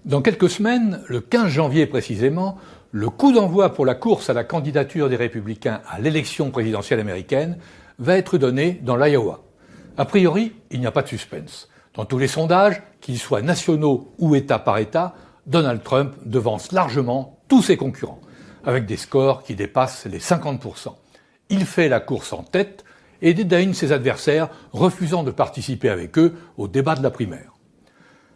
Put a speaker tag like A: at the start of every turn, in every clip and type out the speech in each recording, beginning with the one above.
A: Dans quelques semaines, le 15 janvier précisément, le coup d'envoi pour la course à la candidature des Républicains à l'élection présidentielle américaine va être donné dans l'Iowa. A priori, il n'y a pas de suspense. Dans tous les sondages, qu'ils soient nationaux ou État par État, Donald Trump devance largement tous ses concurrents, avec des scores qui dépassent les 50%. Il fait la course en tête et dédaigne ses adversaires, refusant de participer avec eux au débat de la primaire.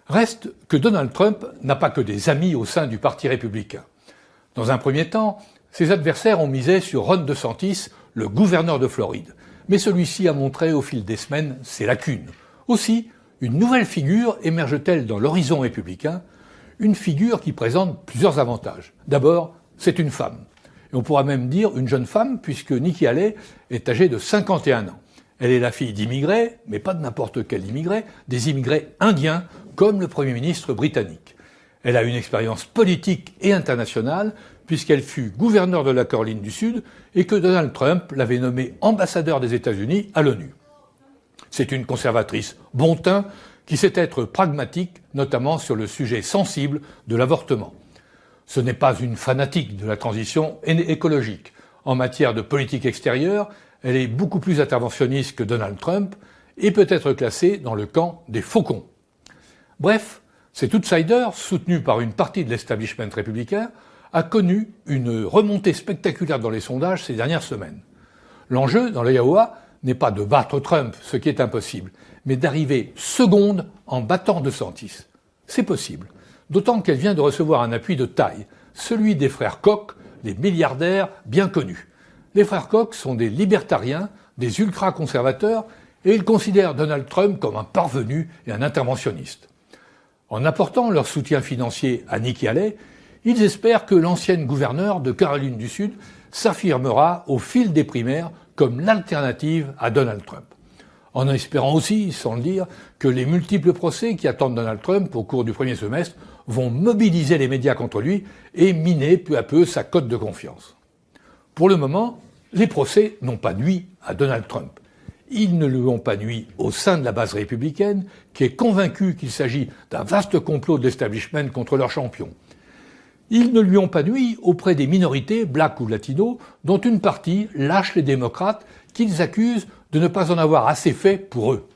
A: Reste que Donald Trump n'a pas que des amis au sein du Parti républicain. Dans un premier temps, ses adversaires ont misé sur Ron DeSantis, le gouverneur de Floride. Mais celui-ci a montré au fil des semaines ses lacunes. Aussi, une nouvelle figure émerge-t-elle dans l'horizon républicain, une figure qui présente plusieurs avantages. D'abord, c'est une femme. Et on pourra même dire une jeune femme, puisque Nikki Haley est âgée de 51 ans. Elle est la fille d'immigrés, mais pas de n'importe quel immigré, des immigrés indiens, comme le Premier ministre britannique. Elle a une expérience politique et internationale, puisqu'elle fut gouverneure de la Caroline du Sud et que Donald Trump l'avait nommée ambassadeur des États-Unis à l'ONU. C'est une conservatrice bon teint qui sait être pragmatique, notamment sur le sujet sensible de l'avortement. Ce n'est pas une fanatique de la transition écologique. En matière de politique extérieure, elle est beaucoup plus interventionniste que Donald Trump et peut être classée dans le camp des faucons. Bref, cet outsider, soutenu par une partie de l'establishment républicain, a connu une remontée spectaculaire dans les sondages ces dernières semaines. L'enjeu dans l'Iowa n'est pas de battre Trump, ce qui est impossible, mais d'arriver seconde en battant DeSantis. C'est possible, d'autant qu'elle vient de recevoir un appui de taille, celui des frères Koch, les milliardaires bien connus. Les frères Koch sont des libertariens, des ultra-conservateurs, et ils considèrent Donald Trump comme un parvenu et un interventionniste. En apportant leur soutien financier à Nikki Haley, ils espèrent que l'ancienne gouverneure de Caroline du Sud s'affirmera au fil des primaires comme l'alternative à Donald Trump. En espérant aussi, sans le dire, que les multiples procès qui attendent Donald Trump au cours du premier semestre vont mobiliser les médias contre lui et miner peu à peu sa cote de confiance. Pour le moment, les procès n'ont pas nui à Donald Trump. Ils ne lui ont pas nui au sein de la base républicaine, qui est convaincue qu'il s'agit d'un vaste complot de l'establishment contre leur champion. Ils ne lui ont pas nui auprès des minorités, blacks ou latinos, dont une partie lâche les démocrates qu'ils accusent de ne pas en avoir assez fait pour eux.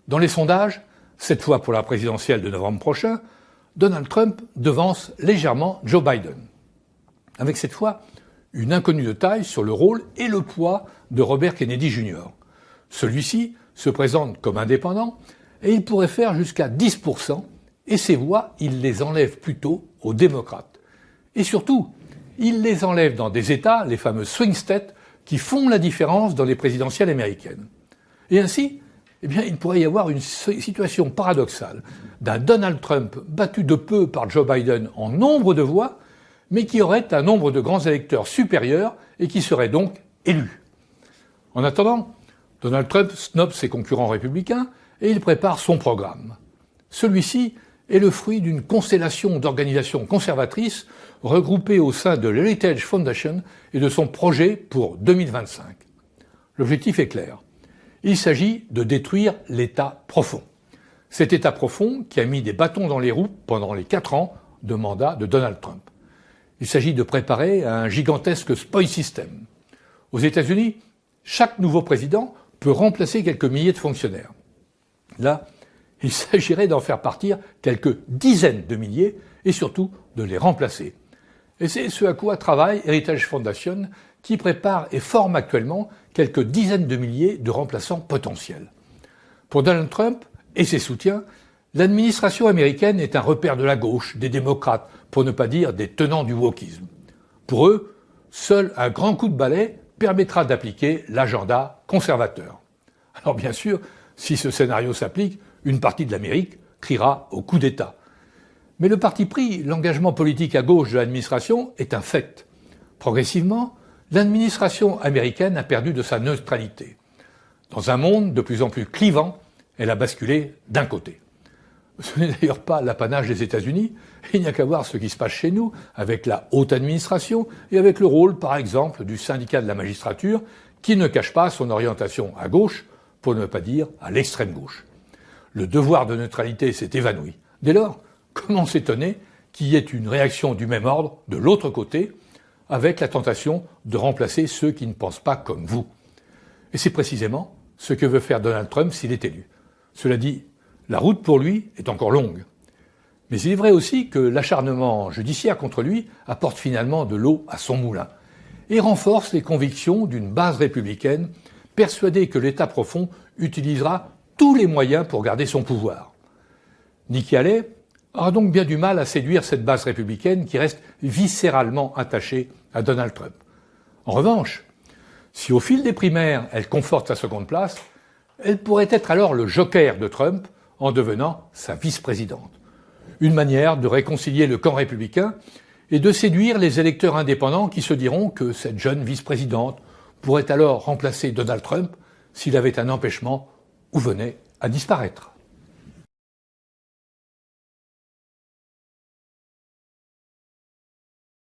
A: Dans les sondages, cette fois pour la présidentielle de novembre prochain, Donald Trump devance légèrement Joe Biden. Avec cette fois une inconnue de taille sur le rôle et le poids de Robert Kennedy Jr. Celui-ci se présente comme indépendant et il pourrait faire jusqu'à 10%, et ses voix, il les enlève plutôt aux démocrates. Et surtout, il les enlève dans des États, les fameux swing states, qui font la différence dans les présidentielles américaines. Et ainsi, il pourrait y avoir une situation paradoxale d'un Donald Trump battu de peu par Joe Biden en nombre de voix, mais qui aurait un nombre de grands électeurs supérieur et qui serait donc élu. En attendant, Donald Trump snobe ses concurrents républicains et il prépare son programme. Celui-ci est le fruit d'une constellation d'organisations conservatrices regroupées au sein de l'Heritage Foundation et de son projet pour 2025. L'objectif est clair. Il s'agit de détruire l'État profond. Cet État profond qui a mis des bâtons dans les roues pendant les 4 ans de mandat de Donald Trump. Il s'agit de préparer un gigantesque spoil system. Aux États-Unis, chaque nouveau président peut remplacer quelques milliers de fonctionnaires. Là, il s'agirait d'en faire partir quelques dizaines de milliers et surtout de les remplacer. Et c'est ce à quoi travaille Heritage Foundation qui prépare et forme actuellement quelques dizaines de milliers de remplaçants potentiels. Pour Donald Trump et ses soutiens, l'administration américaine est un repère de la gauche, des démocrates, pour ne pas dire des tenants du wokisme. Pour eux, seul un grand coup de balai permettra d'appliquer l'agenda conservateur. Alors bien sûr, si ce scénario s'applique, une partie de l'Amérique criera au coup d'État. Mais le parti pris, l'engagement politique à gauche de l'administration est un fait. Progressivement, l'administration américaine a perdu de sa neutralité. Dans un monde de plus en plus clivant, elle a basculé d'un côté. Ce n'est d'ailleurs pas l'apanage des États-Unis, il n'y a qu'à voir ce qui se passe chez nous avec la haute administration et avec le rôle, par exemple, du syndicat de la magistrature qui ne cache pas son orientation à gauche, pour ne pas dire à l'extrême gauche. le devoir de neutralité s'est évanoui. Dès lors, comment s'étonner qu'il y ait une réaction du même ordre de l'autre côté, avec la tentation de remplacer ceux qui ne pensent pas comme vous. Et c'est précisément ce que veut faire Donald Trump s'il est élu. Cela dit, la route pour lui est encore longue. Mais il est vrai aussi que l'acharnement judiciaire contre lui apporte finalement de l'eau à son moulin et renforce les convictions d'une base républicaine persuadée que l'État profond utilisera tous les moyens pour garder son pouvoir. Nikki Haley aura donc bien du mal à séduire cette base républicaine qui reste viscéralement attachée à Donald Trump. En revanche, si au fil des primaires elle conforte sa seconde place, elle pourrait être alors le joker de Trump en devenant sa vice-présidente. Une manière de réconcilier le camp républicain et de séduire les électeurs indépendants qui se diront que cette jeune vice-présidente pourrait alors remplacer Donald Trump s'il avait un empêchement ou venait à disparaître.